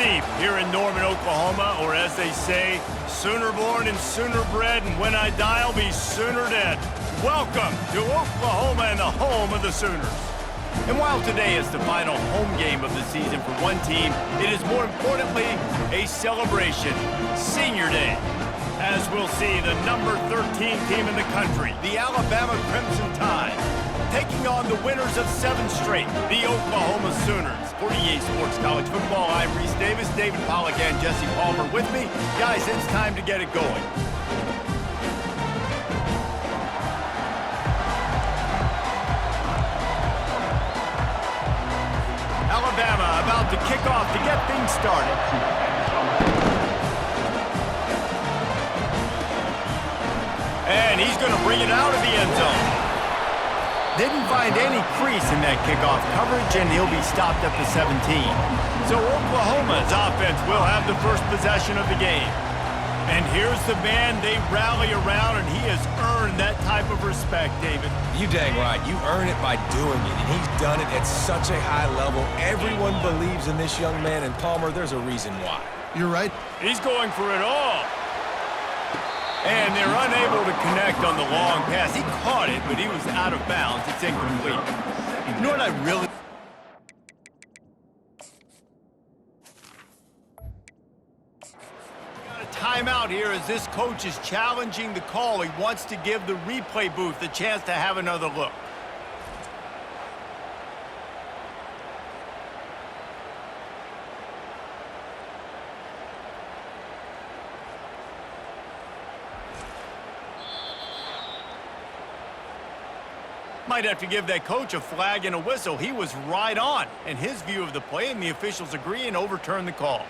deep here in Norman, Oklahoma, or as they say, sooner born and sooner bred, and when I die, I'll be sooner dead. Welcome to Oklahoma and the home of the Sooners. And while today is the final home game of the season for one team, it is more importantly a celebration, Senior Day. As we'll see, the number 13 team in the country, the Alabama Crimson Tide, taking on the winners of 7 straight, the Oklahoma Sooners. For EA Sports College Football, I'm Reese Davis, David Pollack, and Jesse Palmer with me. Guys, it's time to get it going. Alabama about to kick off to get things started. And he's going to bring it out of the end zone. Didn't find any crease in that kickoff coverage, and he'll be stopped at the 17. So Oklahoma's offense will have the first possession of the game. And here's the man they rally around, and he has earned that type of respect, David. You dang right. You earn it by doing it, and he's done it at such a high level. Everyone believes in this young man, and Palmer, there's a reason why. You're right. He's going for it all. And they're unable to connect on the long pass. He caught it, but he was out of bounds. It's incomplete. You know what I really... Got a timeout here as this coach is challenging the call. He wants to give the replay booth a chance to have another look. Might have to give that coach a flag and a whistle. He was right on in his view of the play, and the officials agree and overturn the call.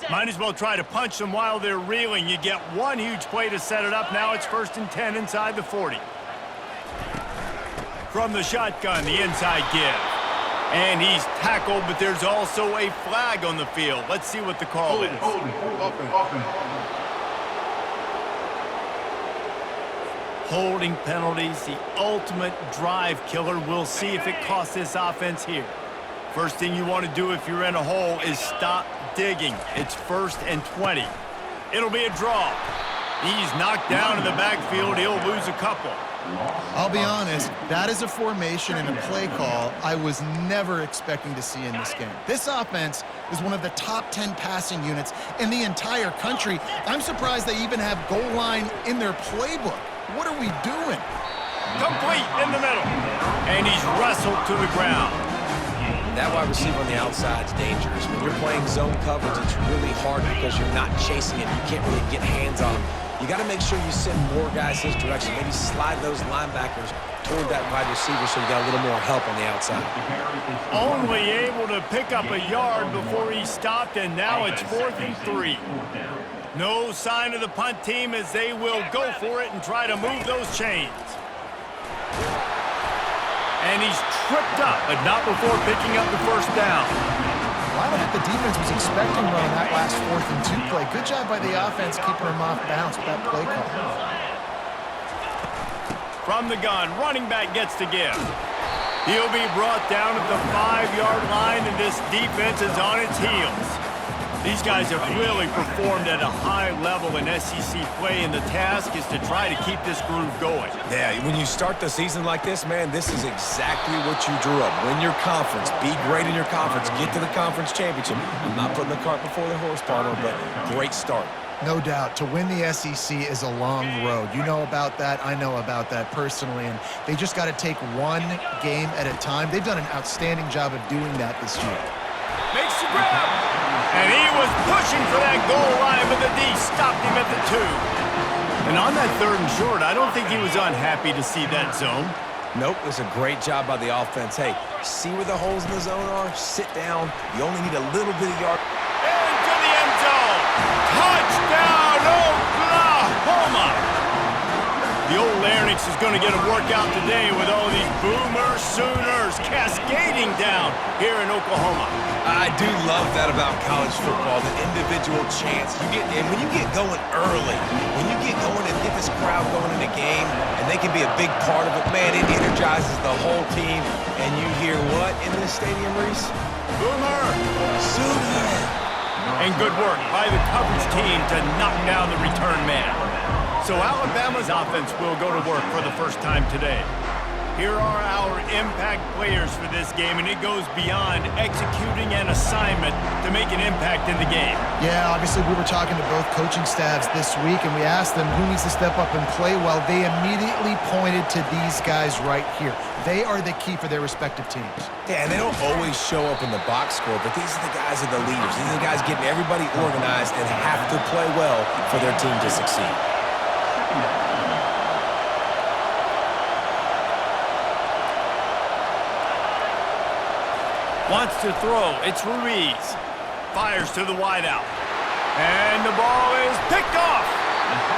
Might as well try to punch them while they're reeling. You get one huge play to set it up. Now it's 1st and 10 inside the 40. From the shotgun, the inside give. And he's tackled, but there's also a flag on the field. Let's see what the call is. Holding penalties, the ultimate drive killer. We'll see if it costs this offense here. First thing you want to do if you're in a hole is stop digging. It's 1st and 20. It'll be a draw. He's knocked down in the backfield. He'll lose a couple. I'll be honest, that is a formation and a play call I was never expecting to see in this game. This offense is one of the top 10 passing units in the entire country. I'm surprised they even have goal line in their playbook. What are we doing? Complete in the middle. And he's wrestled to the ground. That wide receiver on the outside is dangerous. When you're playing zone coverage, it's really hard because you're not chasing it. You can't really get hands on him. You got to make sure you send more guys his direction. Maybe slide those linebackers toward that wide receiver so you got a little more help on the outside. Only able to pick up a yard before he stopped, and now it's 4th and 3. No sign of the punt team as they will go for it and try to move those chains. And he's tripped up, but not before picking up the first down. I don't think the defense was expecting one on that last 4th and 2 play. Good job by the offense keeping him off bounds with that play call. From the gun, running back gets to give. He'll be brought down at the 5-yard line, and this defense is on its heels. These guys have really performed at a high level in SEC play, and the task is to try to keep this groove going. Yeah, when you start the season like this, man, this is exactly what you drew up. Win your conference, be great in your conference, get to the conference championship. I'm not putting the cart before the horse, Palmer, but great start. No doubt. To win the SEC is a long road. You know about that. I know about that personally. And they just got to take one game at a time. They've done an outstanding job of doing that this year. Makes the grab. And he was pushing for that goal line, but the D stopped him at the 2. And on that 3rd and short, I don't think he was unhappy to see that zone. Nope, it's a great job by the offense. Hey, see where the holes in the zone are? Sit down. You only need a little bit of yard. Into the end zone. Larynx is going to get a workout today with all these Boomer Sooners cascading down here in Oklahoma. I do love that about college football, the individual chance. And when you get going early, when you get going and get this crowd going in a game, and they can be a big part of it, man, it energizes the whole team. And you hear what in this stadium, Reese? Boomer! Sooner! And good work by the coverage team to knock down the return man. So Alabama's offense will go to work for the first time today. Here are our impact players for this game, and it goes beyond executing an assignment to make an impact in the game. Yeah, obviously we were talking to both coaching staffs this week, and we asked them who needs to step up and play well. They immediately pointed to these guys right here. They are the key for their respective teams. Yeah, and they don't always show up in the box score, but these are the guys that are the leaders. These are the guys getting everybody organized and have to play well for their team to succeed. Wants to throw. It's Ruiz. Fires to the wideout. And the ball is picked off.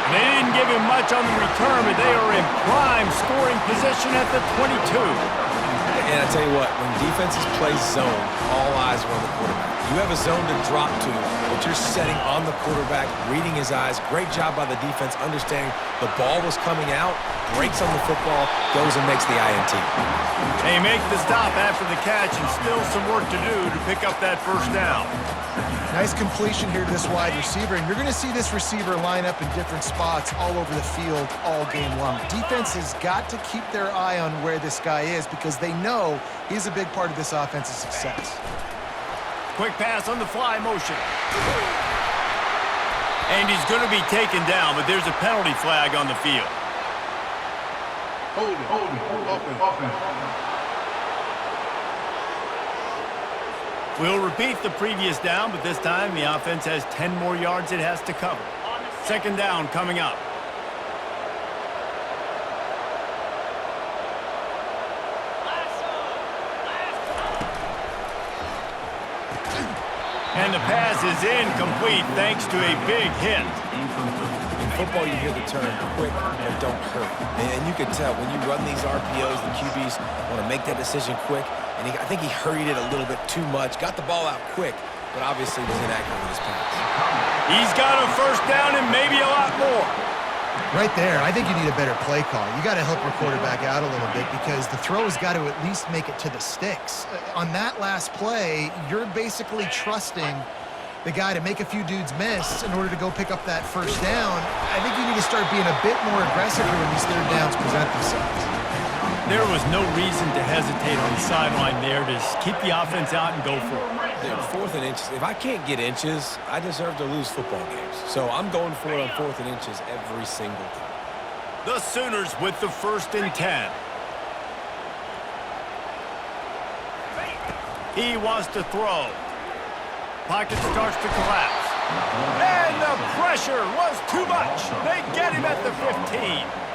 And they didn't give him much on the return, but they are in prime scoring position at the 22. And I tell you what, when defenses play zone, all eyes are on the quarterback. You have a zone to drop to, but you're setting on the quarterback, reading his eyes. Great job by the defense, understanding the ball was coming out, breaks on the football, goes and makes the INT. They make the stop after the catch, and still some work to do to pick up that first down. Nice completion here to this wide receiver, and you're going to see this receiver line up in different spots all over the field all game long. Defense has got to keep their eye on where this guy is because they know he's a big part of this offense's success. Quick pass on the fly motion. And he's going to be taken down, but there's a penalty flag on the field. Hold it. Offense. We'll repeat the previous down, but this time the offense has 10 more yards it has to cover. Second down coming up. And the pass is incomplete thanks to a big hit. In football, you hear the term quick but don't hurt. And you can tell when you run these RPOs, the QBs want to make that decision quick. And I think he hurried it a little bit too much. Got the ball out quick, but obviously was inaccurate with his pass. He's got a first down and maybe a lot more. Right there, I think you need a better play call. You got to help your quarterback out a little bit because the throw has got to at least make it to the sticks. On that last play, you're basically trusting the guy to make a few dudes miss in order to go pick up that first down. I think you need to start being a bit more aggressive here when these third downs present themselves. There was no reason to hesitate on the sideline there to keep the offense out and go for it. Dude, 4th and inches. If I can't get inches, I deserve to lose football games. So I'm going for it on 4th and inches every single time. The Sooners with the 1st and 10. He wants to throw. Pocket starts to collapse. And the pressure was too much. They get him at the 15.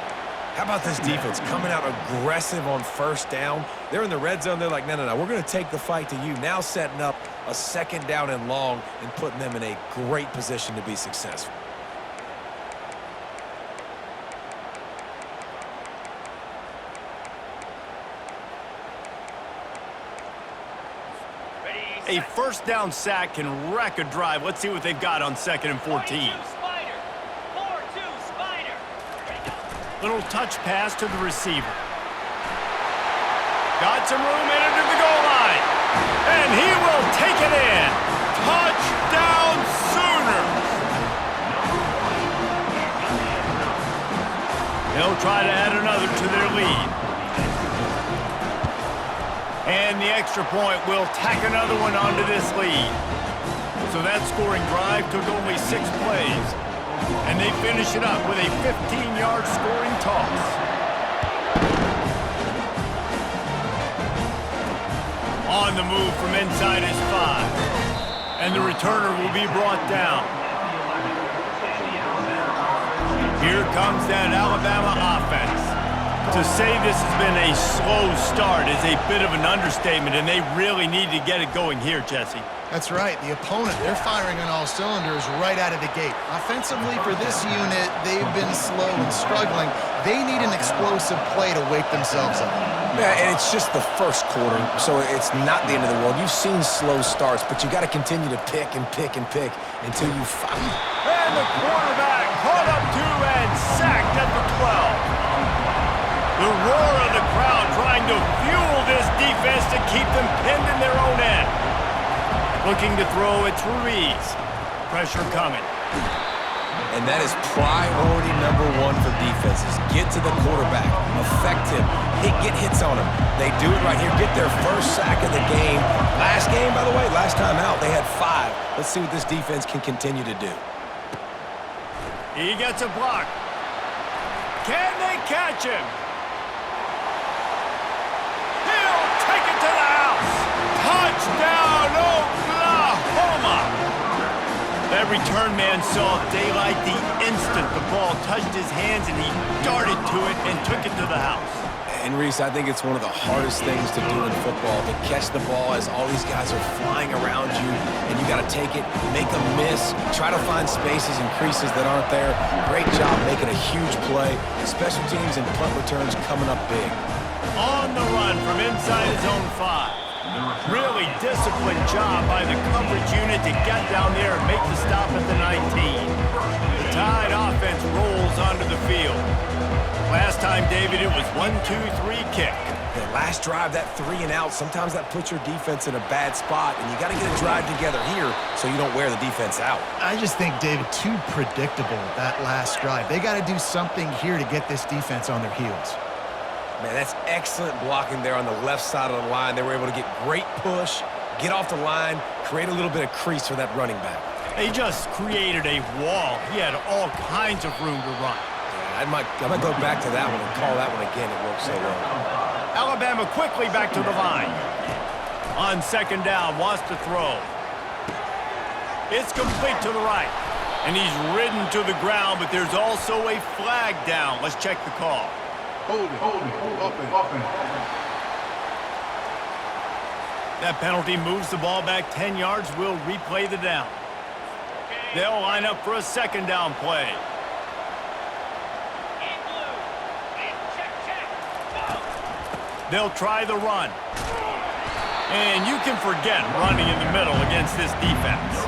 How about this defense coming out aggressive on first down? They're in the red zone. They're like, no, we're going to take the fight to you. Now setting up a second down and long and putting them in a great position to be successful. A first down sack can wreck a drive. Let's see what they've got on 2nd and 14. Little touch pass to the receiver. Got some room in into the goal line. And he will take it in. Touchdown Sooners. They'll try to add another to their lead. And the extra point will tack another one onto this lead. So that scoring drive took only 6 plays. And they finish it up with a 15-yard scoring toss. On the move from inside his 5. And the returner will be brought down. Here comes that Alabama offense. To say this has been a slow start is a bit of an understatement, and they really need to get it going here, Jesse. That's right. The opponent, they're firing on all cylinders right out of the gate. Offensively, for this unit, they've been slow and struggling. They need an explosive play to wake themselves up. Yeah, and it's just the first quarter, so it's not the end of the world. You've seen slow starts, but you got to continue to pick and pick and pick until you find. And the quarterback caught up to and sacked at the 12. The roar of the crowd trying to fuel this defense to keep them pinned in their own end. Looking to throw, it's Ruiz. Pressure coming. And that is priority number one for defenses. Get to the quarterback. Affect him. Get hits on him. They do it right here. Get their first sack of the game. Last game, by the way, last time out, they had 5. Let's see what this defense can continue to do. He gets a block. Can they catch him? He'll take it to the house. Touchdown, Oklahoma. That return man saw daylight the instant the ball touched his hands, and he darted to it and took it to the house. And Reese, I think it's one of the hardest things to do in football, to catch the ball as all these guys are flying around you, and you got to take it, make a miss, try to find spaces and creases that aren't there. Great job making a huge play. Special teams and punt returns coming up big. On the run from inside his own 5. Really disciplined job by the coverage unit to get down there and make the stop at the 19. The Tide offense rolls onto the field. Last time, David, it was 1-2-3 kick. The last drive, that 3 and out, sometimes that puts your defense in a bad spot, and you got to get a drive together here so you don't wear the defense out. I just think, David, too predictable, that last drive. They got to do something here to get this defense on their heels. Man, that's excellent blocking there on the left side of the line. They were able to get great push, get off the line, create a little bit of crease for that running back. They just created a wall. He had all kinds of room to run. Yeah, I might go back to that one and call that one again. It worked so well. Alabama quickly back to the line. On second down, wants to throw. It's complete to the right. And he's ridden to the ground, but there's also a flag down. Let's check the call. Hold it, offense. That penalty moves the ball back 10 yards. We'll replay the down. They'll line up for a second down play. They'll try the run. And you can forget running in the middle against this defense.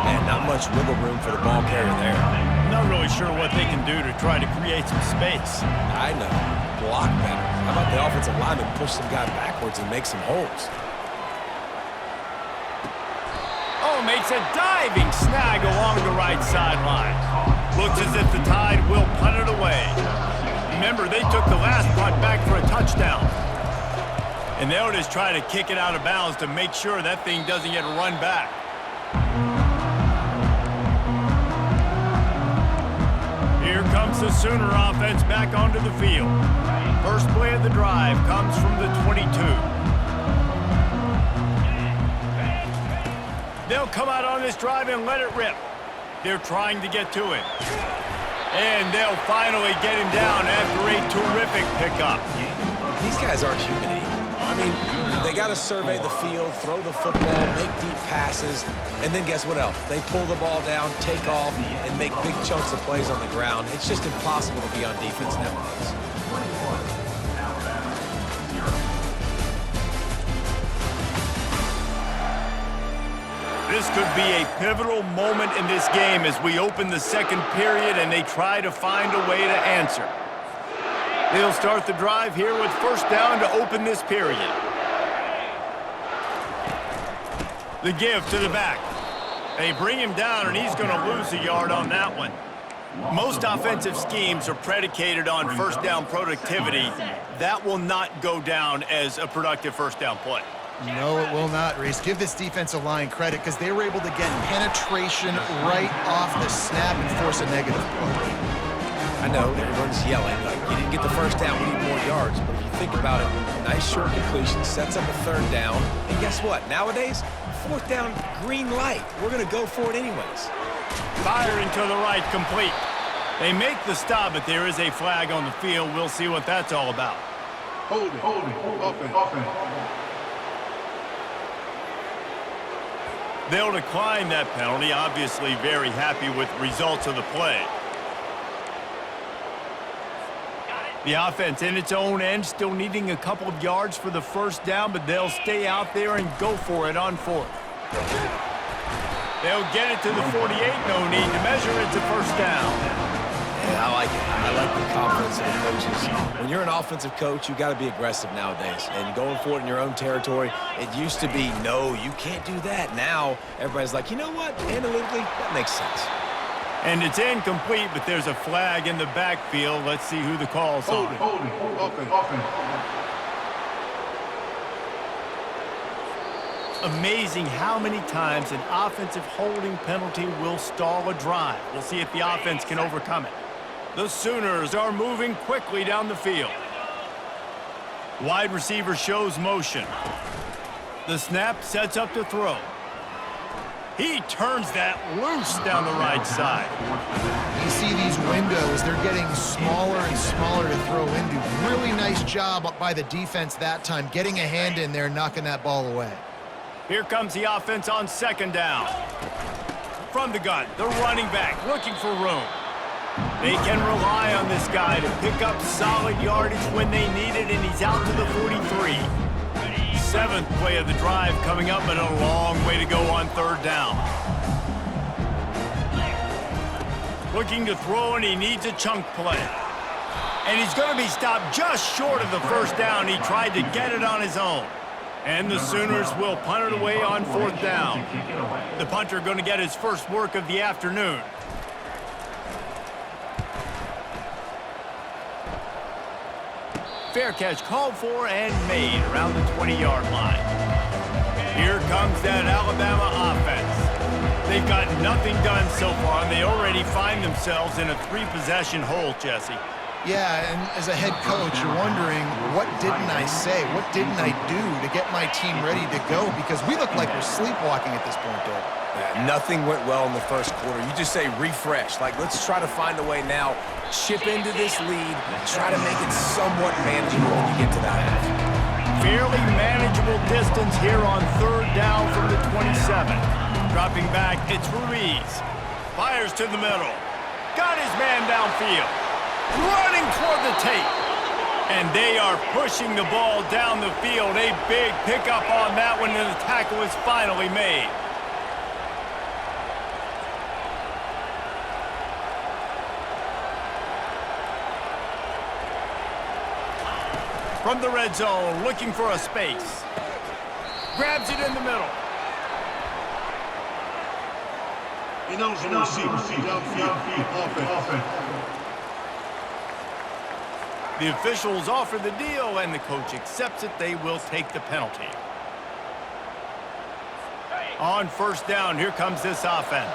And not much wiggle room for the ball carrier there. Not really sure what they can do to try to create some space. I know. Block better. How about the offensive lineman push some guy backwards and make some holes? Oh, makes a diving snag along the right sideline. Looks as if the Tide will punt it away. Remember, they took the last punt back for a touchdown. And they'll just try to kick it out of bounds to make sure that thing doesn't get run back. Here comes the Sooner offense back onto the field. First play of the drive comes from the 22. They'll come out on this drive and let it rip. They're trying to get to it. And they'll finally get him down after a terrific pickup. These guys aren't human. I mean, they got to survey the field, throw the football, make deep passes, and then guess what else? They pull the ball down, take off, and make big chunks of plays on the ground. It's just impossible to be on defense nowadays. This could be a pivotal moment in this game as we open the second period and they try to find a way to answer. They'll start the drive here with first down to open this period. The give to the back. They bring him down, and he's going to lose a yard on that one. Most offensive schemes are predicated on first down productivity. That will not go down as a productive first down play. No, it will not, Reese. Give this defensive line credit because they were able to get penetration right off the snap and force a negative play. I know everyone's yelling, like, you didn't get the first down, we need more yards. But if you think about it, nice short completion, sets up a third down. And guess what? Nowadays, fourth down, green light. We're going to go for it anyways. Firing to the right, complete. They make the stop, but there is a flag on the field. We'll see what that's all about. Hold it. Offense. They'll decline that penalty, obviously very happy with the results of the play. The offense in its own end, still needing a couple of yards for the first down, but they'll stay out there and go for it on fourth. They'll get it to the 48, no need to measure. It's a first down. Yeah, I like it. I like the confidence of the coaches. When you're an offensive coach, you got to be aggressive nowadays. And going for it in your own territory, it used to be, no, you can't do that. Now, everybody's like, you know what? Analytically, that makes sense. And it's incomplete, but there's a flag in the backfield. Let's see who the call's on. Hold it. Offense. Amazing how many times an offensive holding penalty will stall a drive. We'll see if the offense can overcome it. The Sooners are moving quickly down the field. Wide receiver shows motion. The snap sets up to throw. He turns that loose down the right side. You see these windows, they're getting smaller and smaller to throw into. Really nice job by the defense that time, getting a hand in there and knocking that ball away. Here comes the offense on second down. From the gun, the running back looking for room. They can rely on this guy to pick up solid yardage when they need it, and he's out to the 43. Seventh play of the drive coming up, but a long way to go on third down. Looking to throw, and he needs a chunk play. And he's going to be stopped just short of the first down. He tried to get it on his own. And the Sooners will punt it away on fourth down. The punter going to get his first work of the afternoon. Fair catch called for and made around the 20-yard line. Here comes that Alabama offense. They've got nothing done so far, and they already find themselves in a three-possession hole, Jesse. Yeah, and as a head coach, you're wondering, what didn't I say? What didn't I do to get my team ready to go? Because we look like we're sleepwalking at this point, Dave. Yeah, nothing went well in the first quarter. You just say refresh. Like, let's try to find a way now. Chip into this lead. Try to make it somewhat manageable when you get to that half. Fairly manageable distance here on third down from the 27. Dropping back, it's Ruiz. Fires to the middle. Got his man downfield. Running toward the tape. And they are pushing the ball down the field. A big pickup on that one, and the tackle is finally made. From the red zone, looking for a space. Grabs it in the middle. He knows the receiver. Offense. The officials offer the deal, and the coach accepts it. They will take the penalty. On first down, here comes this offense.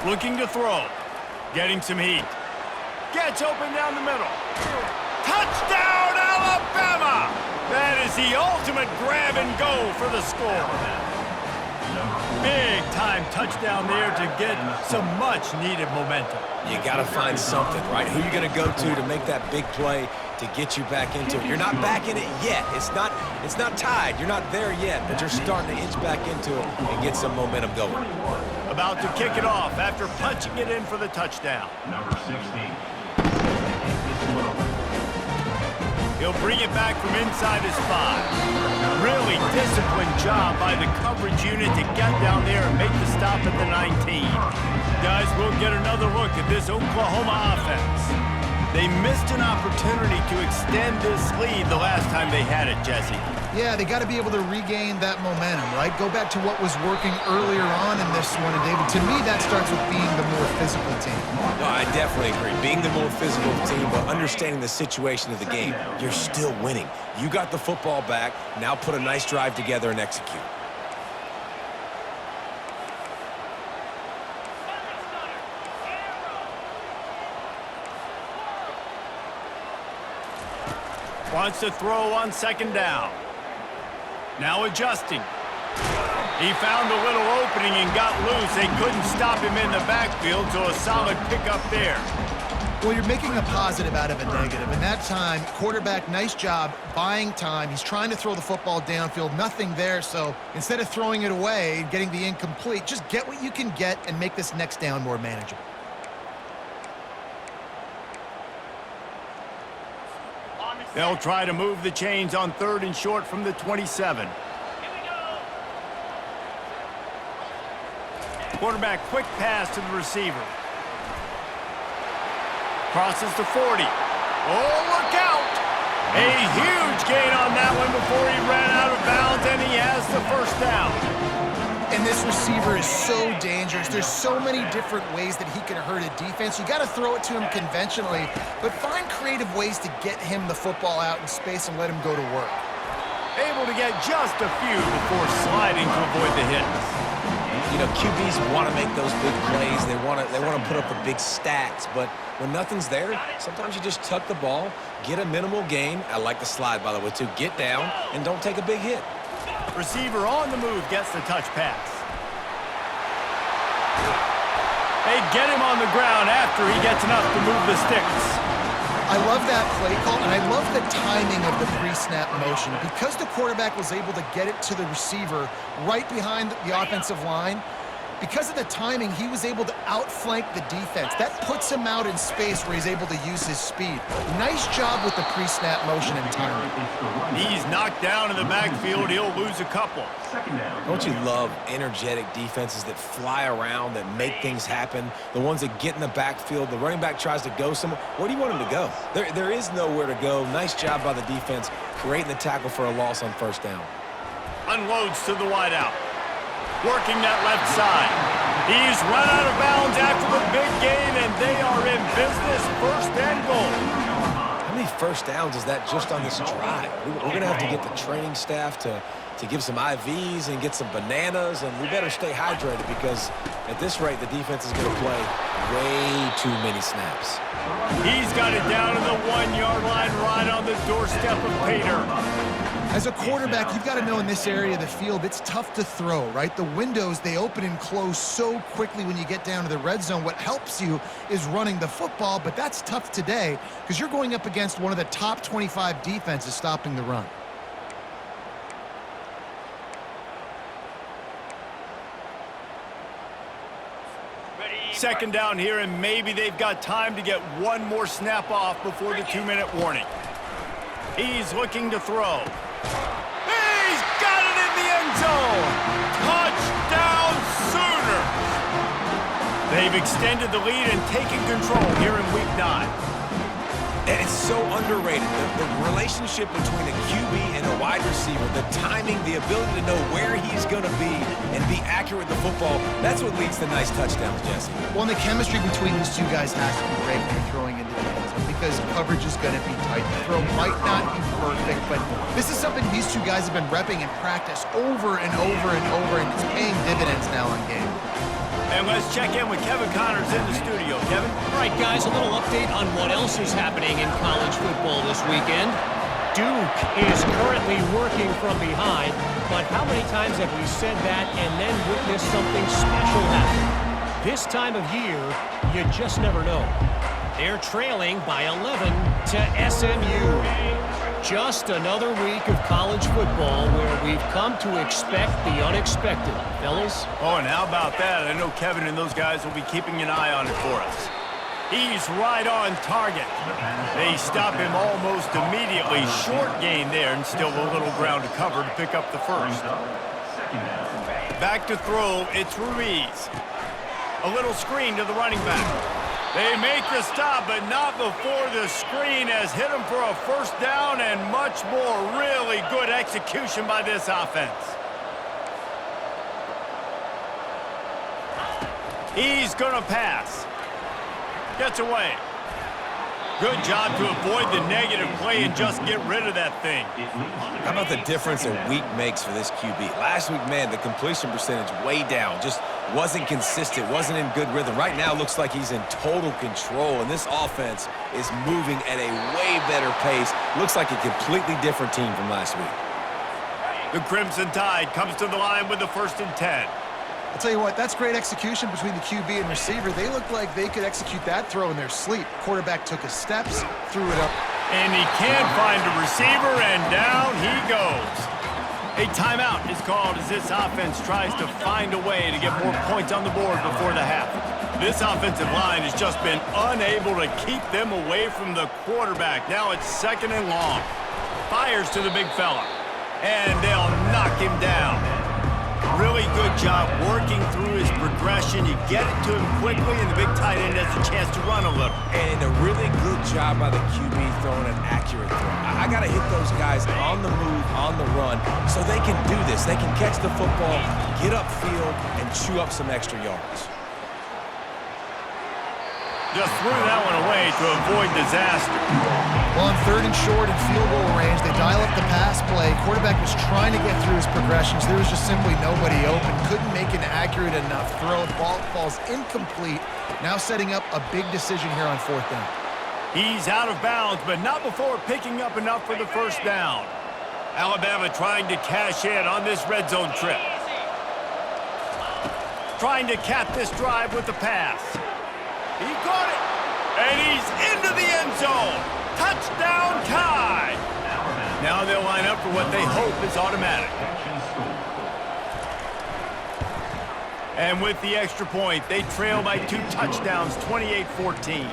Looking to throw. Getting some heat. Gets open down the middle. Touchdown, Alabama! That is the ultimate grab and go for the score. Big-time touchdown there to get some much-needed momentum. You got to find something, right? Who you going to go to make that big play to get you back into it? You're not back in it yet. It's not tied. You're not there yet, but you're starting to inch back into it and get some momentum going. About to kick it off after punching it in for the touchdown. Number 16. He'll bring it back from inside his 5. Really disciplined job by the coverage unit to get down there and make the stop at the 19. Guys, we'll get another look at this Oklahoma offense. They missed an opportunity to extend this lead the last time they had it, Jesse. Yeah, they got to be able to regain that momentum, right? Go back to what was working earlier on in this one, and David, to me, that starts with being the more physical team. No, I definitely agree. Being the more physical team, but understanding the situation of the game, you're still winning. You got the football back. Now put a nice drive together and execute. Wants to throw on second down. Now adjusting. He found a little opening and got loose. They couldn't stop him in the backfield, so a solid pickup there. Well, you're making a positive out of a negative. And that time, quarterback, nice job buying time. He's trying to throw the football downfield. Nothing there, so instead of throwing it away and getting the incomplete, just get what you can get and make this next down more manageable. They'll try to move the chains on 3rd and short from the 27. Quarterback, quick pass to the receiver. Crosses to 40. Oh, look out! A huge gain on that one before he ran out of bounds, and he has the first down. And this receiver is so dangerous. There's so many different ways that he can hurt a defense. You got to throw it to him conventionally, but find creative ways to get him the football out in space and let him go to work. Able to get just a few before sliding to avoid the hits. You know, QBs want to make those big plays. They want to put up the big stats, but when nothing's there, sometimes you just tuck the ball, get a minimal gain. I like the slide, by the way, too. Get down and don't take a big hit. Receiver on the move gets the touch pass. They get him on the ground after he gets enough to move the sticks. I love that play call, and I love the timing of the pre-snap motion. Because the quarterback was able to get it to the receiver right behind the offensive line, because of the timing, he was able to outflank the defense. That puts him out in space where he's able to use his speed. Nice job with the pre-snap motion and timing. He's knocked down in the backfield. He'll lose a couple. Don't you love energetic defenses that fly around, that make things happen? The ones that get in the backfield, the running back tries to go somewhere. Where do you want him to go? There is nowhere to go. Nice job by the defense, creating the tackle for a loss on 1st down. Unloads to the wideout. Working that left side. He's run out of bounds after the big gain, and they are in business. 1st and goal. How many first downs is that just on this drive? We're going to have to get the training staff to give some IVs and get some bananas, and we better stay hydrated because at this rate, the defense is going to play way too many snaps. He's got it down to the 1-yard line right on the doorstep of Pater. As a quarterback, you've got to know in this area of the field, it's tough to throw, right? The windows, they open and close so quickly when you get down to the red zone. What helps you is running the football, but that's tough today because you're going up against one of the top 25 defenses stopping the run. Second down here, and maybe they've got time to get one more snap off before the 2-minute warning. He's looking to throw. He's got it in the end zone! Touchdown Sooners! They've extended the lead and taken control here in Week 9. And it's so underrated. The relationship between a QB and a wide receiver, the timing, the ability to know where he's going to be and be accurate with the football, that's what leads to nice touchdowns, Jesse. Well, and the chemistry between these two guys has to be great when you're throwing into the end zone because coverage is going to be tight. The throw might not be perfect, but this is something these two guys have been repping in practice over and over and over, and it's paying dividends now in game. And let's check in with Kevin Connors in the studio. Kevin? All right, guys, a little update on what else is happening in college football this weekend. Duke is currently working from behind, but how many times have we said that and then witnessed something special happen? This time of year, you just never know. They're trailing by 11 to SMU. Just another week of college football where we've come to expect the unexpected. Fellas? Oh, and how about that? I know Kevin and those guys will be keeping an eye on it for us. He's right on target. They stop him almost immediately. Short gain there, and still a little ground to cover to pick up the first. Back to throw, it's Ruiz. A little screen to the running back. They make the stop, but not before the screen has hit him for a first down and much more. Really good execution by this offense. He's going to pass. Gets away. Good job to avoid the negative play and just get rid of that thing. How about the difference a week makes for this QB? Last week, man, the completion percentage way down. Just wasn't consistent, wasn't in good rhythm. Right now, looks like he's in total control, and this offense is moving at a way better pace. Looks like a completely different team from last week. The Crimson Tide comes to the line with the 1st and 10. I'll tell you what, that's great execution between the QB and receiver. They look like they could execute that throw in their sleep. Quarterback took his steps, threw it up. And he can't find a receiver, and down he goes. A timeout is called as this offense tries to find a way to get more points on the board before the half. This offensive line has just been unable to keep them away from the quarterback. Now it's 2nd and long. Fires to the big fella, and they'll knock him down. Really good job working through his progression. You get it to him quickly, and the big tight end has a chance to run a little. And a really good job by the QB throwing an accurate throw. I got to hit those guys on the move, on the run, so they can do this. They can catch the football, get upfield, and chew up some extra yards. Just threw that one away to avoid disaster. Well, on 3rd and short and field goal range, they dial up the pass play. Quarterback was trying to get through his progressions. There was just simply nobody open. Couldn't make an accurate enough throw. Ball falls incomplete. Now setting up a big decision here on 4th down. He's out of bounds, but not before picking up enough for the 1st down. Alabama trying to cash in on this red zone trip. Trying to cap this drive with the pass. He caught it, and he's into the end zone. Touchdown, Tide. Now they'll line up for what they hope is automatic. And with the extra point, they trail by 2 touchdowns, 28-14.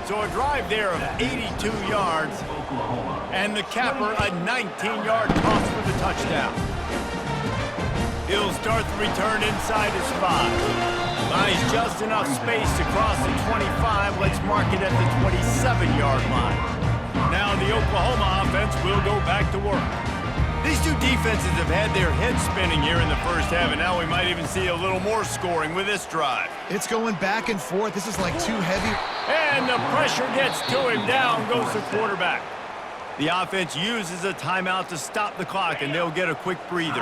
So a drive there of 82 yards, and the capper a 19-yard toss for the touchdown. He'll start the return inside his 5. Buys just enough space to cross the 25. Let's mark it at the 27-yard line. Now the Oklahoma offense will go back to work. These two defenses have had their heads spinning here in the 1st half, and now we might even see a little more scoring with this drive. It's going back and forth. This is like too heavy. And the pressure gets to him. Down goes the quarterback. The offense uses a timeout to stop the clock, and they'll get a quick breather.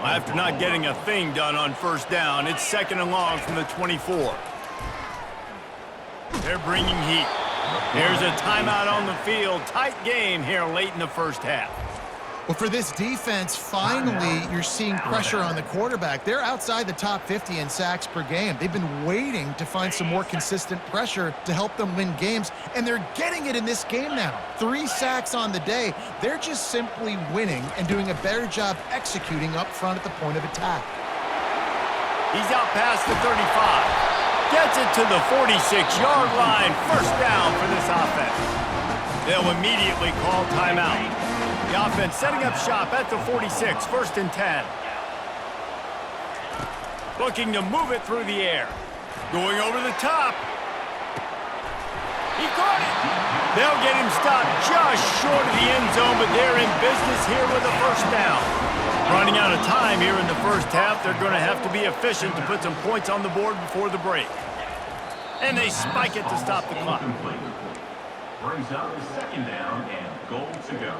After not getting a thing done on 1st down, it's 2nd and long from the 24. They're bringing heat. There's a timeout on the field. Tight game here late in the 1st half. Well, for this defense, finally, you're seeing pressure on the quarterback. They're outside the top 50 in sacks per game. They've been waiting to find some more consistent pressure to help them win games, and they're getting it in this game now. 3 sacks on the day. They're just simply winning and doing a better job executing up front at the point of attack. He's out past the 35. Gets it to the 46-yard line. 1st down for this offense. They'll immediately call timeout. The offense setting up shop at the 46, 1st and 10. Looking to move it through the air. Going over the top. He caught it. They'll get him stopped just short of the end zone, but they're in business here with a 1st down. Running out of time here in the 1st half, they're going to have to be efficient to put some points on the board before the break. And they spike it to stop the clock. Brings up the 2nd down and goal to go.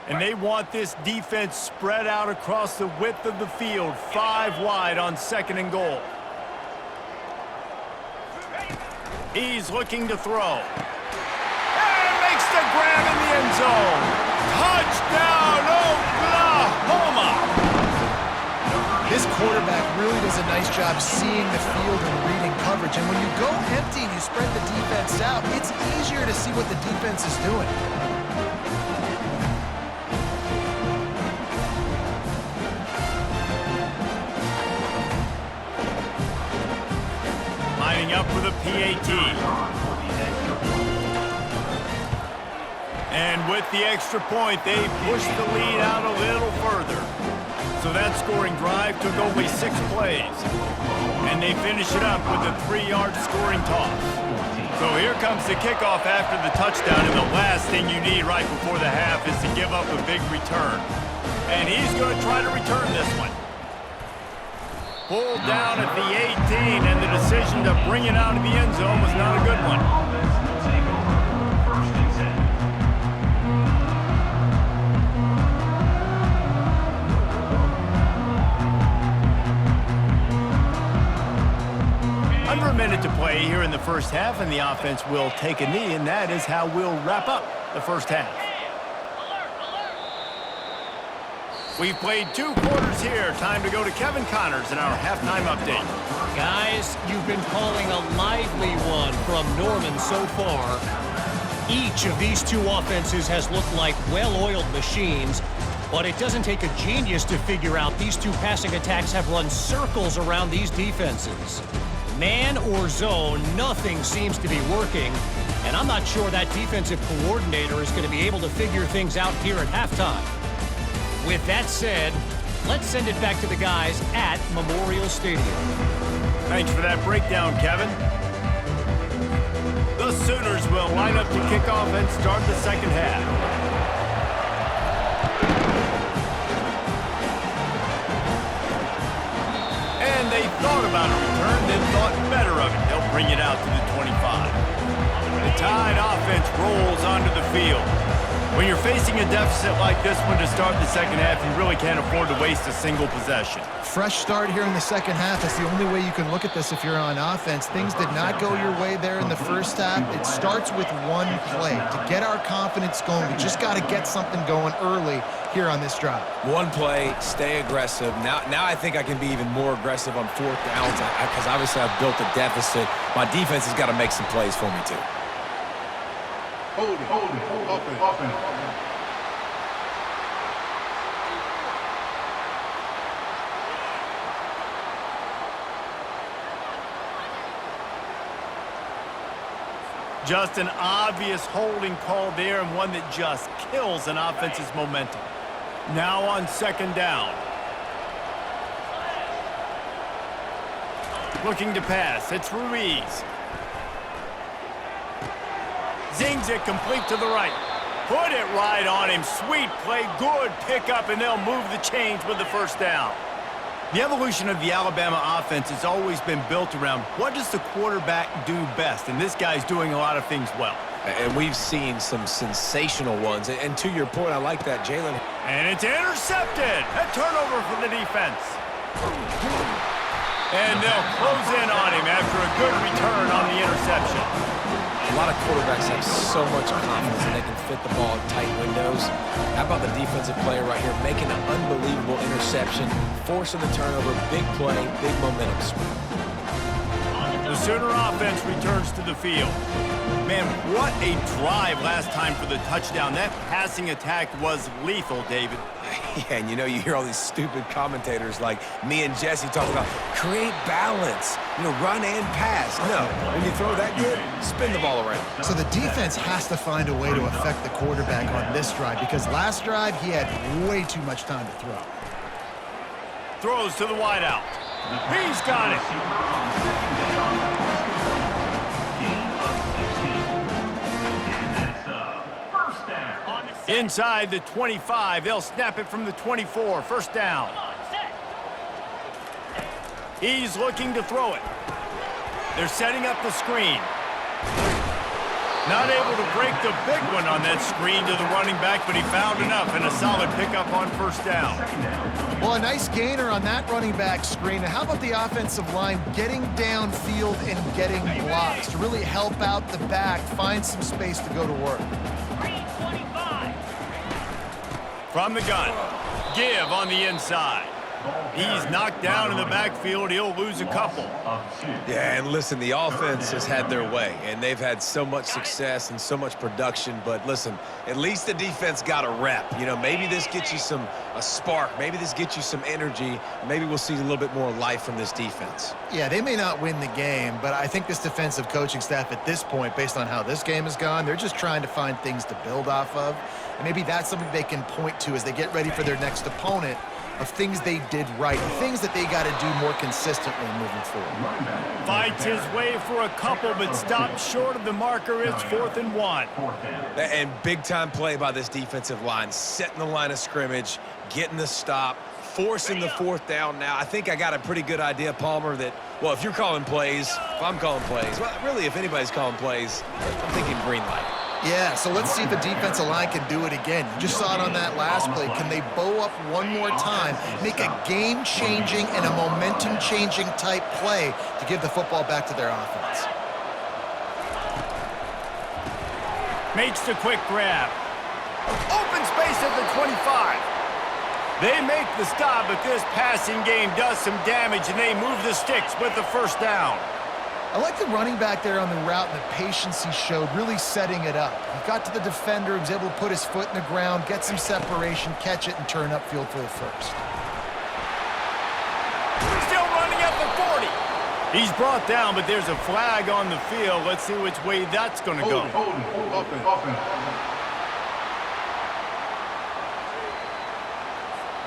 And they want this defense spread out across the width of the field, 5 wide on 2nd and goal. He's looking to throw. And makes the grab in the end zone. Touchdown, Oklahoma! This quarterback really does a nice job seeing the field and reading coverage. And when you go empty and you spread the defense out, it's easier to see what the defense is doing. Lining up for the PAT. And with the extra point, they push the lead out a little further. So that scoring drive took only 6 plays. And they finish it up with a 3-yard scoring toss. So here comes the kickoff after the touchdown, and the last thing you need right before the half is to give up a big return. And he's going to try to return this one. Pulled down at the 18, and the decision to bring it out of the end zone was not a good one. Under a minute to play here in the 1st half, and the offense will take a knee, and that is how we'll wrap up the 1st half. We've played 2 quarters here. Time to go to Kevin Connors in our halftime update. Guys, you've been calling a lively one from Norman so far. Each of these 2 offenses has looked like well-oiled machines, but it doesn't take a genius to figure out these 2 passing attacks have run circles around these defenses. Man or zone, nothing seems to be working, and I'm not sure that defensive coordinator is going to be able to figure things out here at halftime. With that said, let's send it back to the guys at Memorial Stadium. Thanks for that breakdown, Kevin. The Sooners will line up to kick off and start the second half. And they thought about a return, then thought better of it. They'll bring it out to the 25. The Tide offense rolls onto the field. When you're facing a deficit like this one to start the second half, you really can't afford to waste a single possession. Fresh start here in the second half. That's the only way you can look at this if you're on offense. Things did not go your way there in the first half. It starts with one play. To get our confidence going, we just got to get something going early here on this drive. One play, stay aggressive. Now I think I can be even more aggressive on 4th downs because obviously I've built a deficit. My defense has got to make some plays for me too. Hold it, offense. Just an obvious holding call there, and one that just kills an offense's momentum. Now on 2nd down. Looking to pass. It's Ruiz. Zings it complete to the right. Put it right on him. Sweet play. Good pickup, and they'll move the chains with the first down. The evolution of the Alabama offense has always been built around what does the quarterback do best, and this guy's doing a lot of things well. And we've seen some sensational ones. And to your point, I like that, Jalen. And it's intercepted. A turnover for the defense. And they'll close in on him after a good return on the interception. A lot of quarterbacks have so much confidence that they can fit the ball in tight windows. How about the defensive player right here making an unbelievable interception, forcing the turnover, big play, big momentum swing. The Sooner offense returns to the field. Man, what a drive last time for the touchdown. That passing attack was lethal, David. Yeah, and you hear all these stupid commentators like me and Jesse talking about create balance, run and pass. No, when you throw that good, spin the ball around. So the defense has to find a way to affect the quarterback on this drive because last drive he had way too much time to throw. Throws to the wideout. He's got it. Inside the 25, they'll snap it from the 24. First down. He's looking to throw it. They're setting up the screen. Not able to break the big one on that screen to the running back, but he found enough and a solid pickup on first down. Well, a nice gainer on that running back screen. How about the offensive line getting downfield and getting blocks to really help out the back, find some space to go to work? From the gun, give on the inside. He's knocked down in the backfield. He'll lose a couple. Yeah, and listen, the offense has had their way, and they've had so much success and so much production. But listen, at least the defense got a rep. Maybe this gets you a spark. Maybe this gets you some energy. Maybe we'll see a little bit more life from this defense. Yeah, they may not win the game, but I think this defensive coaching staff at this point, based on how this game has gone, they're just trying to find things to build off of. And maybe that's something they can point to as they get ready for their next opponent, of things they did right, things that they got to do more consistently moving forward. Fights his way for a couple, but stops short of the marker. It's 4th and 1. And big-time play by this defensive line, setting the line of scrimmage, getting the stop, forcing the 4th down now. I think I got a pretty good idea, Palmer, that, well, if you're calling plays, if I'm calling plays, well, really, if anybody's calling plays, I'm thinking green light. Yeah, so let's see if the defensive line can do it again. You just saw it on that last play. Can they bow up one more time, make a game-changing and a momentum-changing type play to give the football back to their offense? Makes the quick grab. Open space at the 25. They make the stop, but this passing game does some damage, and they move the sticks with the first down. I like the running back there on the route and the patience he showed, really setting it up. He got to the defender, he was able to put his foot in the ground, get some separation, catch it, and turn upfield for the first. Still running at the 40. He's brought down, but there's a flag on the field. Let's see which way that's going to go. Offense.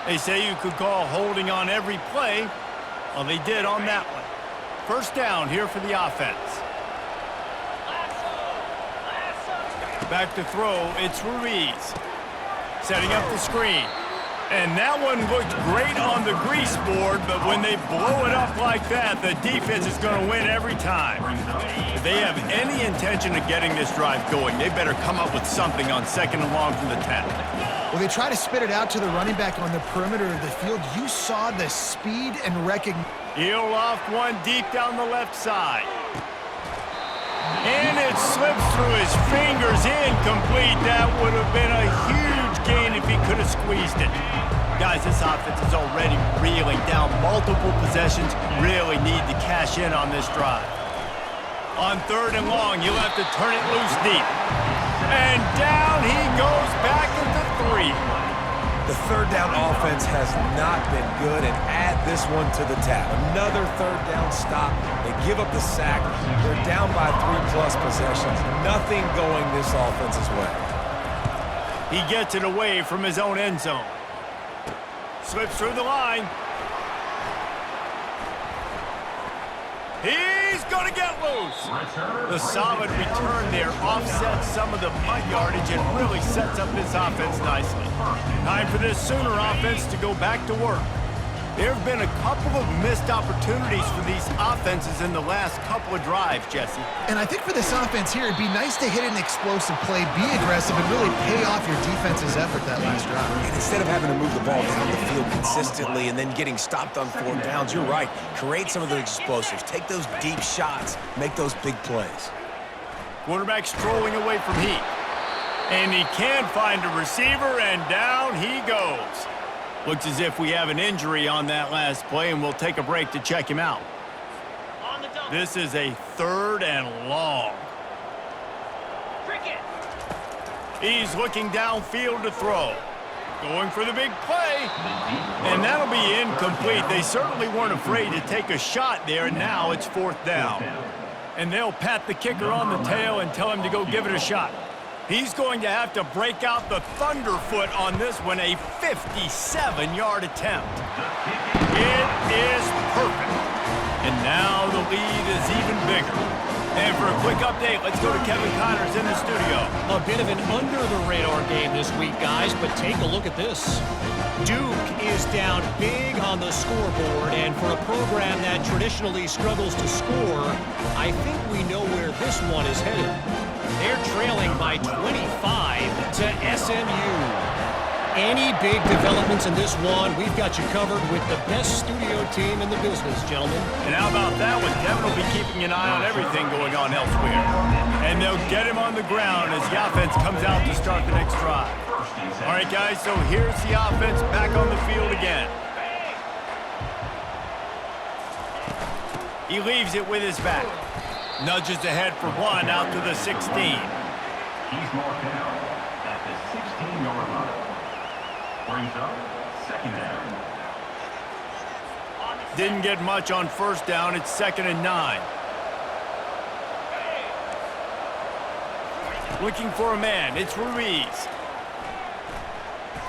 They say you could call holding on every play. Well, they did on that one. First down here for the offense. Back to throw, it's Ruiz. Setting up the screen. And that one looked great on the grease board, but when they blow it up like that, the defense is going to win every time. If they have any intention of getting this drive going, they better come up with something on second and long from the 10. Well, they try to spit it out to the running back on the perimeter of the field. You saw the speed and recognition. He'll loft one deep down the left side. And it slips through his fingers, incomplete. That would have been a huge gain if he could have squeezed it. Guys, this offense is already reeling down multiple possessions. Really need to cash in on this drive. On third and long, you'll have to turn it loose deep. And down he goes back into 3. The third down offense has not been good, and add this one to the tab. Another third down stop. They give up the sack. They're down by 3+ possessions. Nothing going this offense's way. He gets it away from his own end zone. Slips through the line. He's going to get loose. The solid return there offsets some of the punt yardage and really sets up this offense nicely. Time for this Sooner offense to go back to work. There have been a couple of missed opportunities for these offenses in the last couple of drives, Jesse. And I think for this offense here, it'd be nice to hit an explosive play, be aggressive, and really pay off your defense's effort that last drive. And instead of having to move the ball down the field consistently and then getting stopped on 4 downs, you're right. Create some of those explosives. Take those deep shots. Make those big plays. Quarterback strolling away from Heat. And he can't find a receiver, and down he goes. Looks as if we have an injury on that last play, and we'll take a break to check him out. This is a third and long. He's looking downfield to throw. Going for the big play. And that'll be incomplete. They certainly weren't afraid to take a shot there, and now it's 4th down. And they'll pat the kicker on the tail and tell him to go give it a shot. He's going to have to break out the thunderfoot on this one, a 57-yard attempt. It is perfect. And now the lead is even bigger. And for a quick update, let's go to Kevin Connors in the studio. A bit of an under-the-radar game this week, guys, but take a look at this. Duke is down big on the scoreboard, and for a program that traditionally struggles to score, I think we know where this one is headed. They're trailing by 25 to SMU. Any big developments in this one, we've got you covered with the best studio team in the business, gentlemen. And how about that one? Kevin will be keeping an eye on everything going on elsewhere. And they'll get him on the ground as the offense comes out to start the next drive. All right, guys, so here's the offense back on the field again. He leaves it with his back. Nudges ahead for 1 out to the 16. He's marked down at the 16-yard line. Brings up 2nd down. Didn't get much on first down. It's 2nd and 9. Looking for a man. It's Ruiz.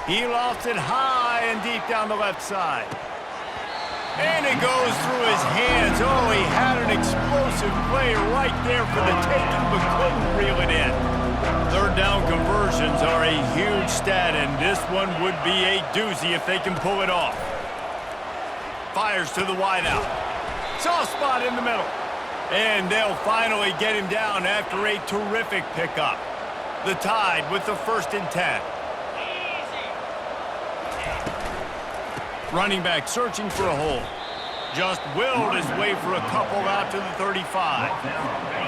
He lofts it high and deep down the left side. And it goes through his hands. Oh, he had an explosive play right there for the taking, but couldn't reel it in. Third down conversions are a huge stat, and this one would be a doozy if they can pull it off. Fires to the wideout. Soft spot in the middle. And they'll finally get him down after a terrific pickup. The Tide with the 1st and 10. Running back searching for a hole. Just willed his way for a couple out to the 35.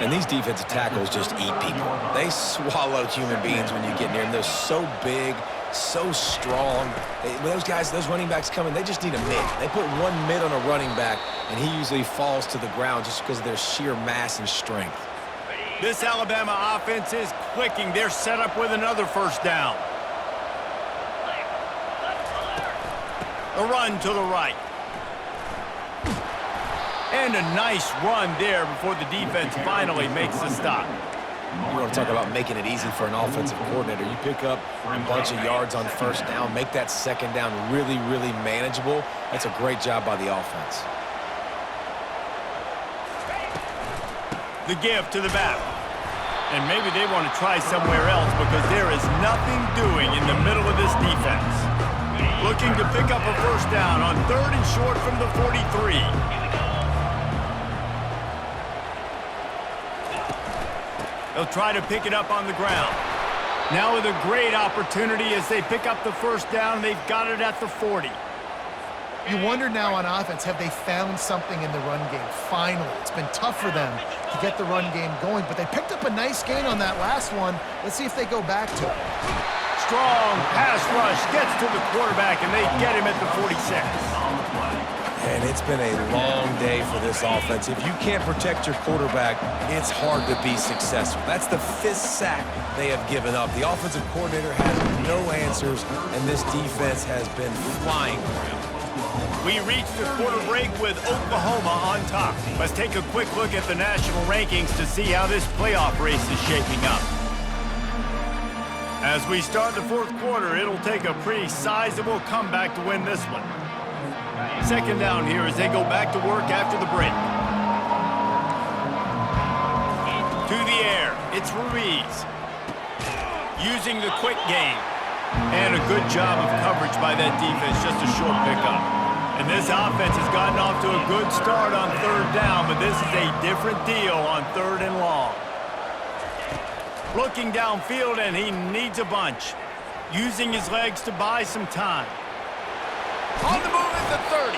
And these defensive tackles just eat people. They swallow human beings when you get near them. They're so big, so strong. When those guys, those running backs come in, they just need a mid. They put one mid on a running back, and he usually falls to the ground just because of their sheer mass and strength. This Alabama offense is clicking. They're set up with another first down. A run to the right. And a nice run there before the defense finally makes the stop. You want to talk about making it easy for an offensive coordinator. You pick up a bunch of yards on first down, make that second down really, really manageable. That's a great job by the offense. The give to the back. And maybe they want to try somewhere else because there is nothing doing in the middle of this defense. Looking to pick up a first down on 3rd and short from the 43. They'll try to pick it up on the ground. Now with a great opportunity as they pick up the first down, they've got it at the 40. You wonder now on offense, have they found something in the run game? Finally, it's been tough for them to get the run game going, but they picked up a nice gain on that last one. Let's see if they go back to it. Strong pass rush gets to the quarterback, and they get him at the 46. And it's been a long day for this offense. If you can't protect your quarterback, it's hard to be successful. That's the 5th sack they have given up. The offensive coordinator has no answers, and this defense has been flying around. We reached the quarter break with Oklahoma on top. Let's take a quick look at the national rankings to see how this playoff race is shaping up. As we start the 4th quarter, it'll take a pretty sizable comeback to win this one. Second down here as they go back to work after the break. To the air, it's Ruiz. Using the quick game. And a good job of coverage by that defense, just a short pickup. And this offense has gotten off to a good start on 3rd down, but this is a different deal on 3rd and long. Looking downfield, and he needs a bunch. Using his legs to buy some time. On the move at the 30.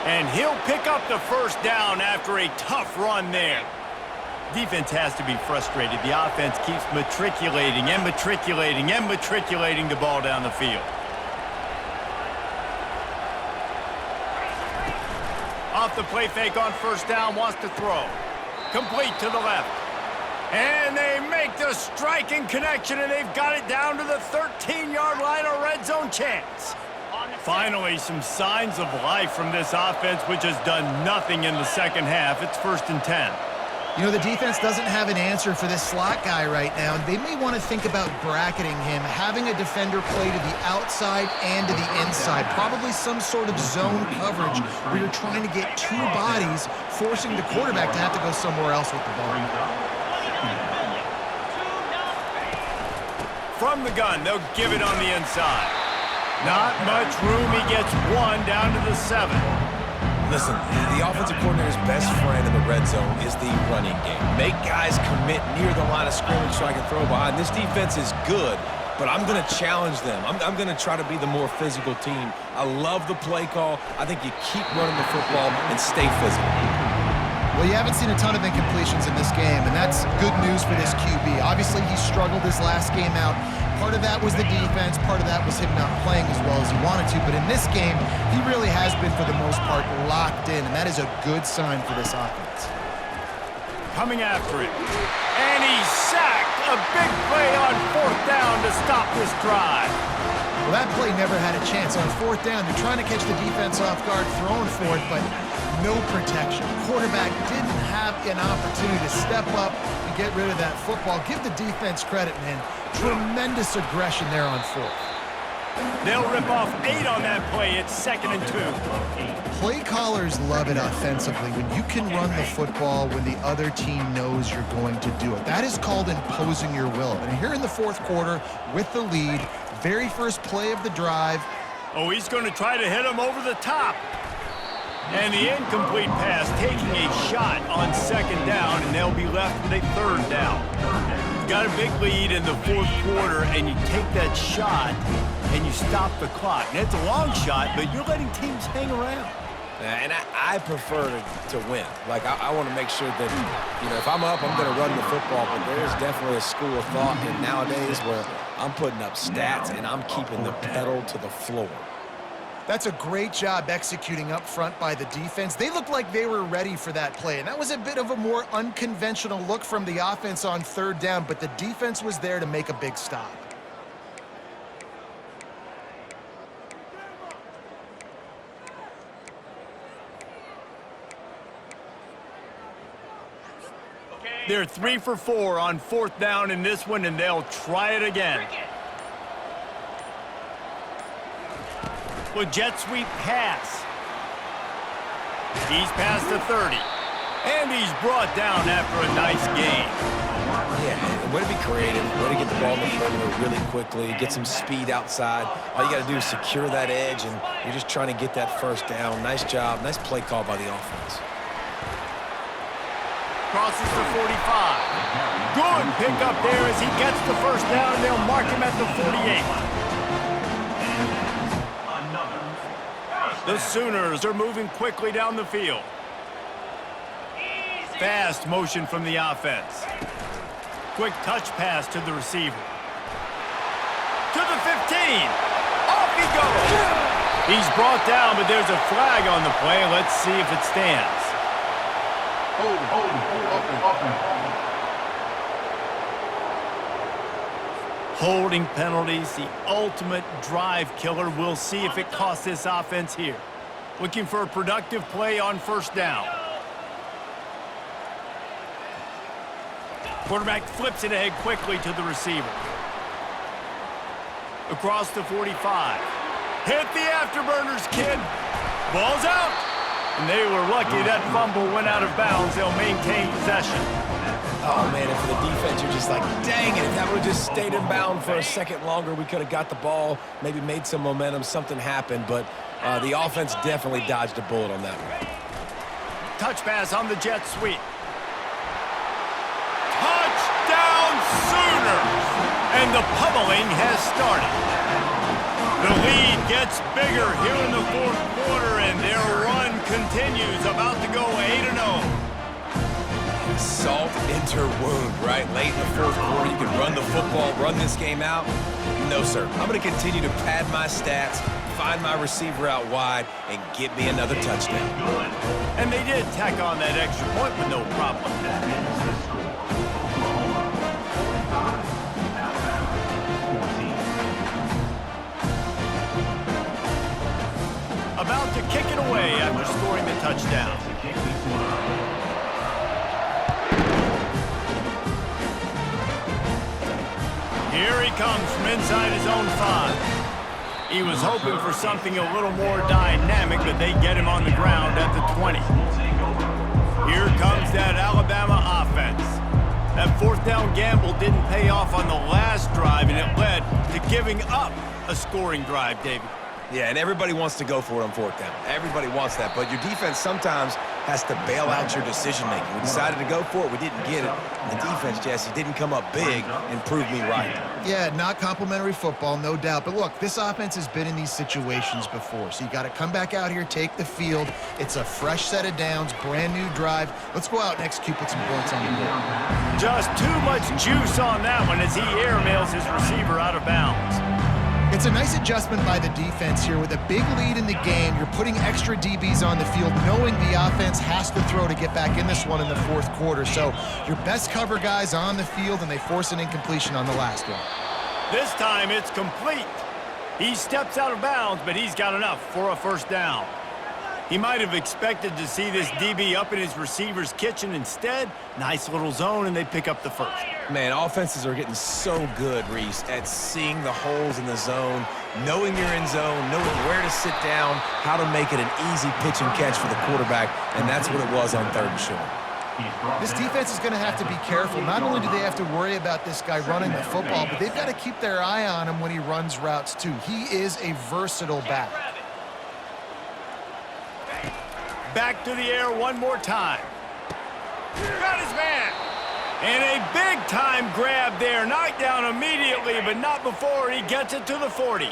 And he'll pick up the first down after a tough run there. Defense has to be frustrated. The offense keeps matriculating and matriculating and matriculating the ball down the field. Off the play fake on first down, wants to throw. Complete to the left. And they make the striking connection, and they've got it down to the 13-yard line, a red zone chance. Finally, some signs of life from this offense, which has done nothing in the second half. It's 1st and 10. You know, the defense doesn't have an answer for this slot guy right now. They may want to think about bracketing him, having a defender play to the outside and to the inside. Probably some sort of zone coverage where you're trying to get 2 bodies, forcing the quarterback to have to go somewhere else with the ball. From the gun, they'll give it on the inside. Not much room. He gets 1 down to the 7. Listen, the offensive coordinator's best friend in the red zone is the running game. Make guys commit near the line of scrimmage so I can throw behind. This defense is good, but I'm going to challenge them. I'm going to try to be the more physical team. I love the play call. I think you keep running the football and stay physical. Well, you haven't seen a ton of incompletions in this game, and that's good news for this QB. Obviously, he struggled his last game out. Part of that was the defense. Part of that was him not playing as well as he wanted to. But in this game, he really has been, for the most part, locked in, and that is a good sign for this offense. Coming after it. And he's sacked. A big play on 4th down to stop this drive. Well, that play never had a chance. On 4th down, they're trying to catch the defense off guard, throwing for it, but no protection. Quarterback didn't have an opportunity to step up and get rid of that football. Give the defense credit, man. Tremendous aggression there on 4th. They'll rip off 8 on that play. It's 2nd and 2. Play callers love it offensively when you can run the football when the other team knows you're going to do it. That is called imposing your will. And here in the 4th quarter with the lead, very first play of the drive. Oh, he's going to try to hit him over the top. And the incomplete pass taking a shot on 2nd down, and they'll be left with a 3rd down. You got a big lead in the 4th quarter, and you take that shot, and you stop the clock. And it's a long shot, but you're letting teams hang around. And I prefer to win. Like, I want to make sure that, you know, if I'm up, I'm going to run the football. But there's definitely a school of thought nowadays where I'm putting up stats, and I'm keeping the pedal to the floor. That's a great job executing up front by the defense. They looked like they were ready for that play, and that was a bit of a more unconventional look from the offense on third down, but the defense was there to make a big stop. They're 3 for 4 on fourth down in this one, and they'll try it again. With jet sweep pass. He's past the 30. And he's brought down after a nice gain. Yeah, way to be creative, way to get the ball in the perimeter really quickly, get some speed outside. All you got to do is secure that edge, and you're just trying to get that first down. Nice job, nice play call by the offense. Crosses the 45. Good pickup there as he gets the first down. They'll mark him at the 48. The Sooners are moving quickly down the field. Fast motion from the offense. Quick touch pass to the receiver. To the 15. Off he goes. He's brought down, but there's a flag on the play. Let's see if it stands. Holding penalties, the ultimate drive killer. We'll see if it costs this offense here. Looking for a productive play on first down. Quarterback flips it ahead quickly to the receiver. Across the 45. Hit the afterburners, kid. Ball's out. And they were lucky that fumble went out of bounds. They'll maintain possession. Oh, man, and for the defense, you're just like, dang it, if that would have just stayed in bound for a second longer, we could have got the ball, maybe made some momentum, something happened, but the offense definitely dodged a bullet on that one. Touch pass on the jet sweep. Touchdown Sooners! And the pummeling has started. The lead gets bigger here in the fourth quarter, and their run continues, about to go 8-0. Salt into wound, right? Late in the fourth quarter, you can run the football, run this game out. No, sir. I'm going to continue to pad my stats, find my receiver out wide, and get me another touchdown. And they did tack on that extra point with no problem. About to kick it away after scoring the touchdown. Here he comes from inside his own 5. He was hoping for something a little more dynamic, but they get him on the ground at the 20. Here comes that Alabama offense. That fourth down gamble didn't pay off on the last drive, and it led to giving up a scoring drive, David. Yeah, and everybody wants to go for it on fourth down. Everybody wants that, but your defense sometimes has to bail out your decision-making. We decided to go for it. We didn't get it. And the defense, Jesse, didn't come up big and prove me right. Yeah, not complimentary football, no doubt. But look, this offense has been in these situations before, so you got to come back out here, take the field. It's a fresh set of downs, brand new drive. Let's go out and execute, put some points on the board. Just too much juice on that one as he airmails his receiver out of bounds. It's a nice adjustment by the defense here. With a big lead in the game, you're putting extra DBs on the field, knowing the offense has to throw to get back in this one in the fourth quarter. So your best cover guys on the field, and they force an incompletion on the last one. This time it's complete. He steps out of bounds, but he's got enough for a first down. He might have expected to see this DB up in his receiver's kitchen. Instead, nice little zone, and they pick up the first. Man, offenses are getting so good, Reese, at seeing the holes in the zone, knowing you're in zone, knowing where to sit down, how to make it an easy pitch and catch for the quarterback, and that's what it was on third and short. This defense is going to have to be careful. Not only do they have to worry about this guy running the football, but they've got to keep their eye on him when he runs routes, too. He is a versatile back. Back to the air one more time. Got his man. And a big-time grab there. Knocked down immediately, but not before he gets it to the 40.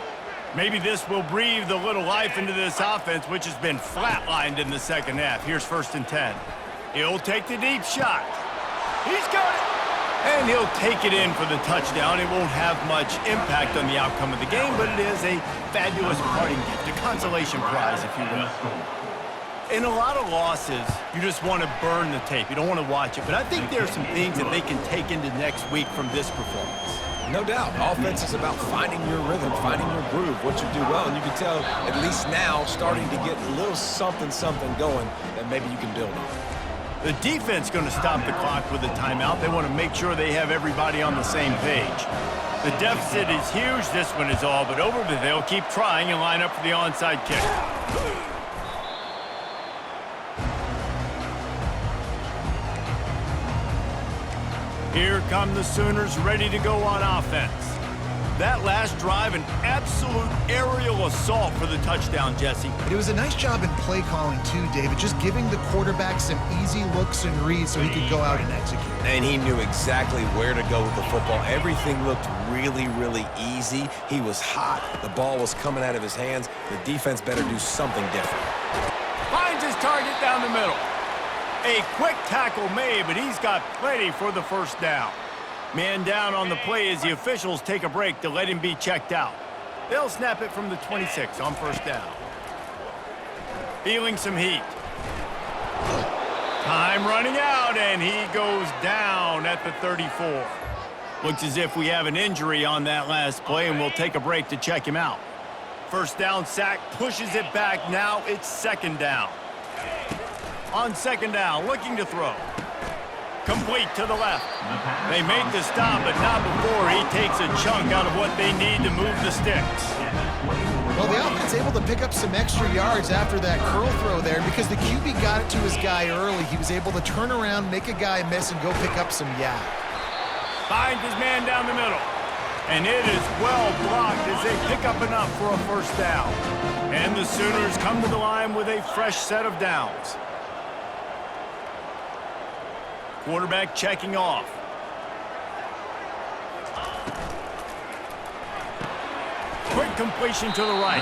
Maybe this will breathe a little life into this offense, which has been flatlined in the second half. Here's 1st and 10. He'll take the deep shot. He's got it. And he'll take it in for the touchdown. It won't have much impact on the outcome of the game, but it is a fabulous parting gift, a consolation prize, if you will. In a lot of losses, you just want to burn the tape. You don't want to watch it. But I think there are some things that they can take into next week from this performance. No doubt. Offense is about finding your rhythm, finding your groove, what you do well. And you can tell, at least now, starting to get a little something going that maybe you can build on. The defense going to stop the clock with a timeout. They want to make sure they have everybody on the same page. The deficit is huge. This one is all but over, but they'll keep trying and line up for the onside kick. Here come the Sooners ready to go on offense. That last drive, an absolute aerial assault for the touchdown, Jesse. It was a nice job in play calling too, David, just giving the quarterback some easy looks and reads so he could go out and execute. And he knew exactly where to go with the football. Everything looked really, really easy. He was hot. The ball was coming out of his hands. The defense better do something different. Finds his target down the middle. A quick tackle made, but he's got plenty for the first down. Man down on the play as the officials take a break to let him be checked out. They'll snap it from the 26 on first down. Feeling some heat. Time running out, and he goes down at the 34. Looks as if we have an injury on that last play, and we'll take a break to check him out. First down sack, pushes it back. Now it's second down. On second down, looking to throw. Complete to the left. They make the stop, but not before he takes a chunk out of what they need to move the sticks. Well, the offense able to pick up some extra yards after that curl throw there because the QB got it to his guy early. He was able to turn around, make a guy miss, and go pick up some yak. Finds his man down the middle. And it is well blocked as they pick up enough for a first down. And the Sooners come to the line with a fresh set of downs. Quarterback checking off. Quick completion to the right.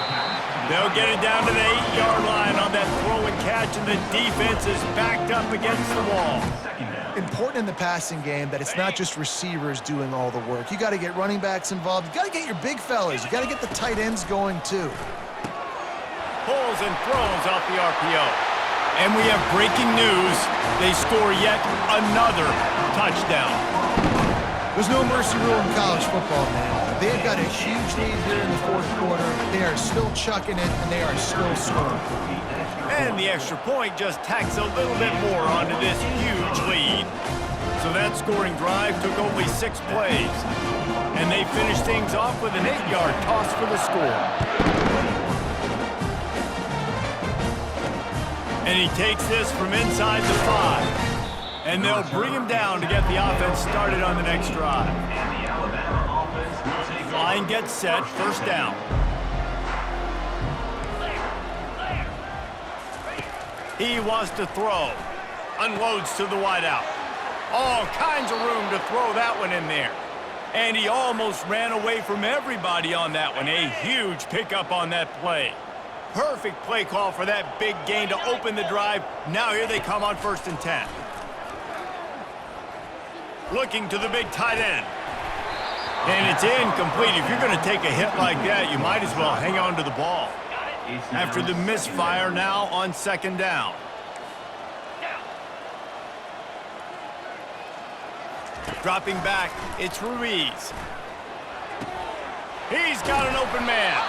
They'll get it down to the 8-yard line on that throw and catch, and the defense is backed up against the wall. Important in the passing game that it's not just receivers doing all the work. You got to get running backs involved. You got to get your big fellas. You got to get the tight ends going too. Pulls and throws off the RPO. And we have breaking news. They score yet another touchdown. There's no mercy rule in college football, man. They've got a huge lead here in the fourth quarter. They are still chucking it, and they are still scoring. And the extra point just tacks a little bit more onto this huge lead. So that scoring drive took only 6 plays. And they finished things off with an 8-yard toss for the score. And he takes this from inside the 5. And they'll bring him down to get the offense started on the next drive. Line gets set, first down. He wants to throw. Unloads to the wideout. All kinds of room to throw that one in there. And he almost ran away from everybody on that one. A huge pickup on that play. Perfect play call for that big gain to open the drive. Now here they come on 1st and 10. Looking to the big tight end. And it's incomplete. If you're going to take a hit like that, you might as well hang on to the ball. After the misfire, now on 2nd down. Dropping back, it's Ruiz. He's got an open man.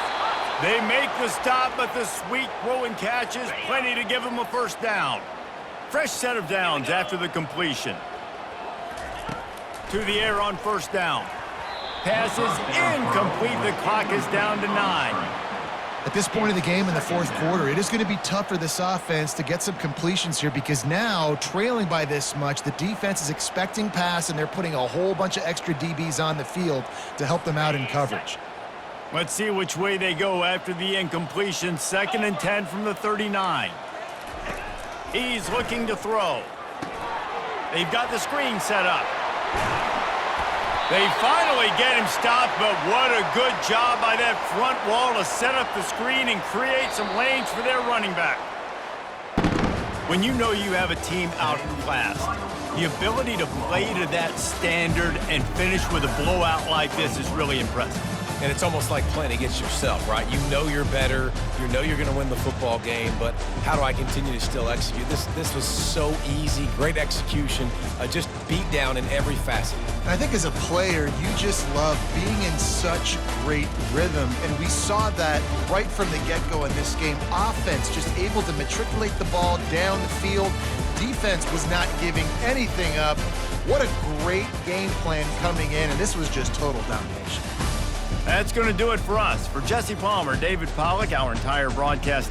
They make the stop, but the sweet throw and catch is plenty to give them a first down. Fresh set of downs after the completion. To the air on 1st down. Pass is incomplete. The clock is down to 9. At this point of the game in the fourth quarter, it is going to be tough for this offense to get some completions here because now, trailing by this much, the defense is expecting pass, and they're putting a whole bunch of extra DBs on the field to help them out in coverage. Let's see which way they go after the incompletion. 2nd and 10 from the 39. He's looking to throw. They've got the screen set up. They finally get him stopped, but what a good job by that front wall to set up the screen and create some lanes for their running back. When you know you have a team outclassed, The ability to play to that standard and finish with a blowout like this is really impressive. And it's almost like playing against yourself, right? You know you're better. You know you're going to win the football game, but how do I continue to still execute? This was so easy, great execution, just beat down in every facet. And I think as a player, you just love being in such great rhythm, and we saw that right from the get-go in this game. Offense just able to matriculate the ball down the field. Defense was not giving anything up. What a great game plan coming in, and this was just total domination. That's going to do it for us. For Jesse Palmer, David Pollack, our entire broadcast team.